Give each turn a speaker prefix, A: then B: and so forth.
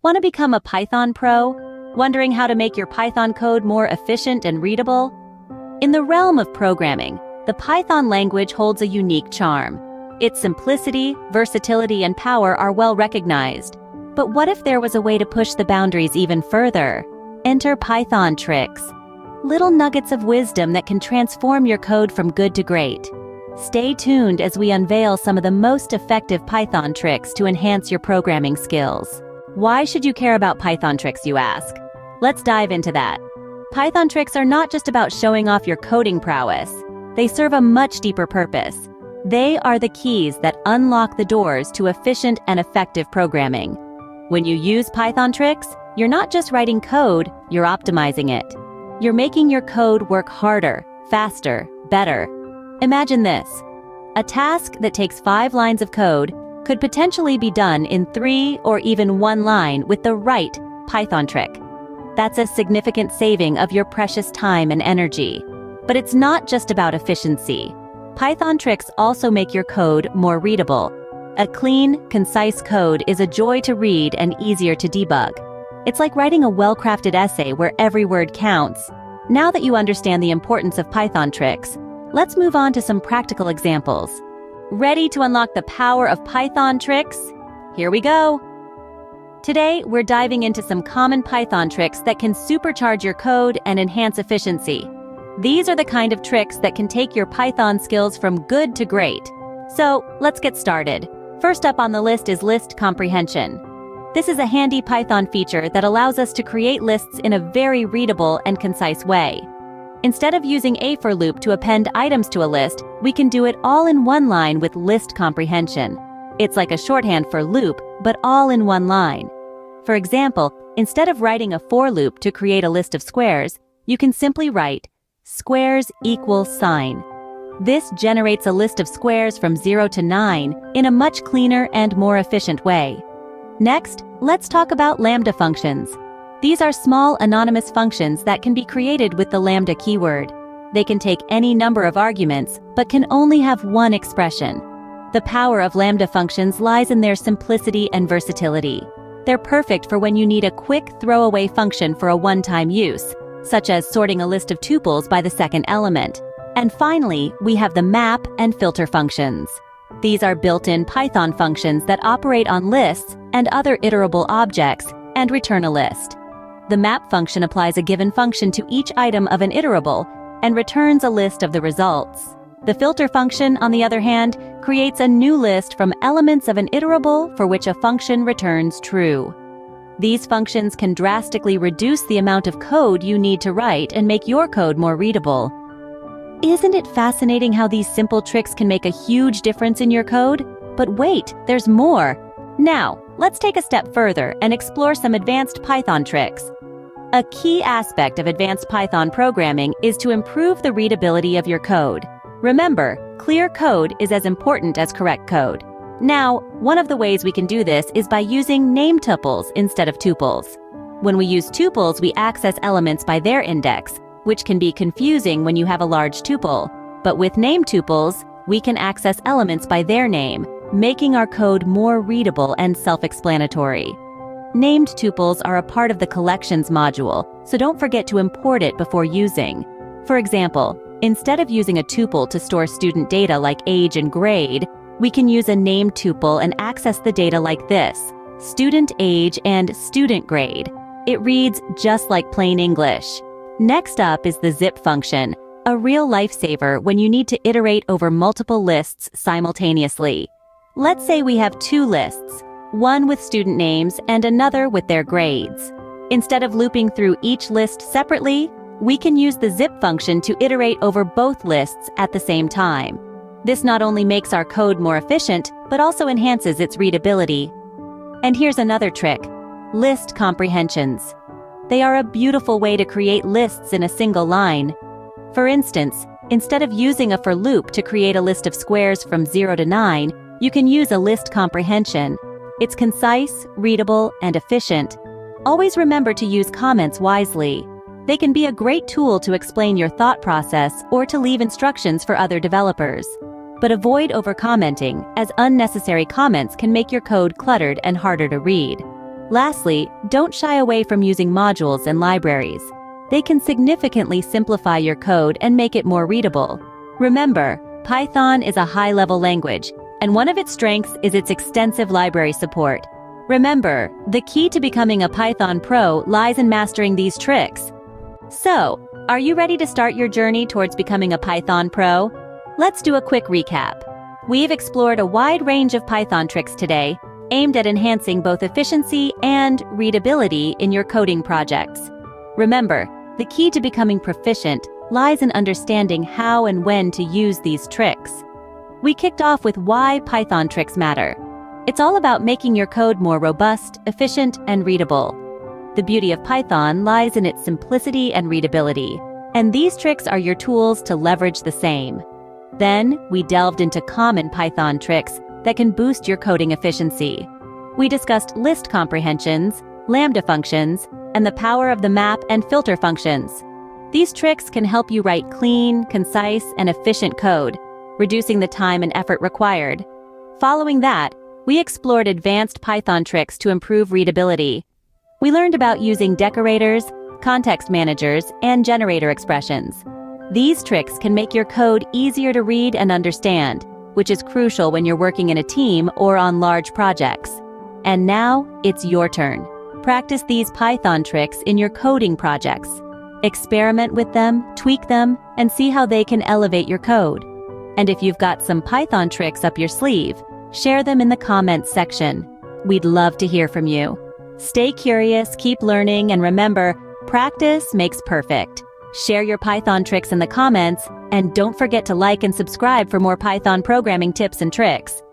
A: Want to become a Python pro? Wondering how to make your Python code more efficient and readable? In the realm of programming, the Python language holds a unique charm. Its simplicity, versatility, and power are well recognized. But what if there was a way to push the boundaries even further? Enter Python tricks. Little nuggets of wisdom that can transform your code from good to great. Stay tuned as we unveil some of the most effective Python tricks to enhance your programming skills. Why should you care about Python tricks, you ask? Let's dive into that. Python tricks are not just about showing off your coding prowess. They serve a much deeper purpose. They are the keys that unlock the doors to efficient and effective programming. When you use Python tricks, you're not just writing code, you're optimizing it. You're making your code work harder, faster, better. Imagine this. A task that takes 5 lines of code could potentially be done in 3 or even 1 line with the right Python trick. That's a significant saving of your precious time and energy. But it's not just about efficiency. Python tricks also make your code more readable. A clean, concise code is a joy to read and easier to debug. It's like writing a well-crafted essay where every word counts. Now that you understand the importance of Python tricks, let's move on to some practical examples. Ready to unlock the power of Python tricks? Here we go! Today, we're diving into some common Python tricks that can supercharge your code and enhance efficiency. These are the kind of tricks that can take your Python skills from good to great. So, let's get started. First up on the list is list comprehension. This is a handy Python feature that allows us to create lists in a very readable and concise way. Instead of using a for loop to append items to a list, we can do it all in one line with list comprehension. It's like a shorthand for loop, but all in one line. For example, instead of writing a for loop to create a list of squares, you can simply write squares equals sign. This generates a list of squares from 0 to 9 in a much cleaner and more efficient way. Next, let's talk about lambda functions. These are small anonymous functions that can be created with the lambda keyword. They can take any number of arguments, but can only have one expression. The power of lambda functions lies in their simplicity and versatility. They're perfect for when you need a quick throwaway function for a one-time use, such as sorting a list of tuples by the second element. And finally, we have the map and filter functions. These are built-in Python functions that operate on lists and other iterable objects and return a list. The map function applies a given function to each item of an iterable and returns a list of the results. The filter function, on the other hand, creates a new list from elements of an iterable for which a function returns true. These functions can drastically reduce the amount of code you need to write and make your code more readable. Isn't it fascinating how these simple tricks can make a huge difference in your code? But wait, there's more! Now, let's take a step further and explore some advanced Python tricks. A key aspect of advanced Python programming is to improve the readability of your code. Remember, clear code is as important as correct code. Now, one of the ways we can do this is by using name tuples instead of tuples. When we use tuples, we access elements by their index, which can be confusing when you have a large tuple. But with name tuples, we can access elements by their name, making our code more readable and self-explanatory. Named tuples are a part of the collections module, so don't forget to import it before using. For example, instead of using a tuple to store student data like age and grade, we can use a named tuple and access the data like this: student age and student grade. It reads just like plain English. Next up is the zip function, a real lifesaver when you need to iterate over multiple lists simultaneously. Let's say we have 2 lists, one with student names and another with their grades. Instead of looping through each list separately, we can use the zip function to iterate over both lists at the same time. This not only makes our code more efficient, but also enhances its readability. And here's another trick: list comprehensions. They are a beautiful way to create lists in a single line. For instance, instead of using a for loop to create a list of squares from 0 to 9, you can use a list comprehension. It's concise, readable, and efficient. Always remember to use comments wisely. They can be a great tool to explain your thought process or to leave instructions for other developers. But avoid over-commenting, as unnecessary comments can make your code cluttered and harder to read. Lastly, don't shy away from using modules and libraries. They can significantly simplify your code and make it more readable. Remember, Python is a high-level language, and one of its strengths is its extensive library support. Remember, the key to becoming a Python pro lies in mastering these tricks. So, are you ready to start your journey towards becoming a Python pro? Let's do a quick recap. We've explored a wide range of Python tricks today, aimed at enhancing both efficiency and readability in your coding projects. Remember, the key to becoming proficient lies in understanding how and when to use these tricks. We kicked off with why Python tricks matter. It's all about making your code more robust, efficient, and readable. The beauty of Python lies in its simplicity and readability, and these tricks are your tools to leverage the same. Then, we delved into common Python tricks that can boost your coding efficiency. We discussed list comprehensions, lambda functions, and the power of the map and filter functions. These tricks can help you write clean, concise, and efficient code, reducing the time and effort required. Following that, we explored advanced Python tricks to improve readability. We learned about using decorators, context managers, and generator expressions. These tricks can make your code easier to read and understand, which is crucial when you're working in a team or on large projects. And now, it's your turn. Practice these Python tricks in your coding projects. Experiment with them, tweak them, and see how they can elevate your code. And if you've got some Python tricks up your sleeve, share them in the comments section. We'd love to hear from you. Stay curious, keep learning, and remember, practice makes perfect. Share your Python tricks in the comments, and don't forget to like and subscribe for more Python programming tips and tricks.